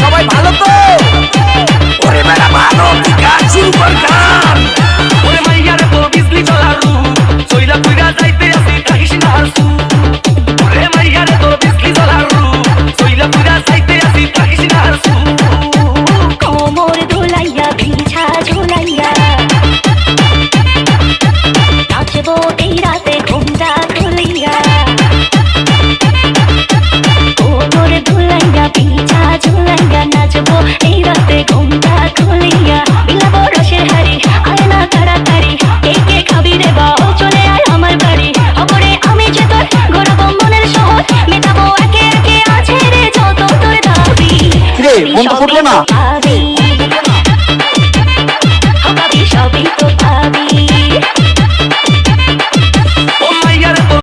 সবাই ভালো তো? ওরে বেটা ভালো, গান শুরু কর গান। ওরে মাইয়ারে তো বিজলি চলার রূপ, চইলা কইরা যাইতে আসি থাকিস না হাসু। ওরে মাইয়ারে তো বিজলি চলার রূপ, চইলা কইরা যাইতে আসি থাকিস না হাসু। কোমর দোলাইয়া বিছা ঝুলাইয়া নাচবো এই রাতে ঘুমটা খুলিয়া। কোমর দোলাইয়া বিছা ঝুলাইয়া নাচবো এই রাতে ঘুমটা খুলিয়া। বিলাবো রসের হাড়ি আয় না তাড়াতাড়ি, কে কে খাবি রে বা চলে আয় আমার বাড়ি। অপরে আমি যে তোর ঘোরাবো মনের শহর, মেটাবো একে একে আছে রে যত তোর দাবি। রে মন তো ফুটলো না।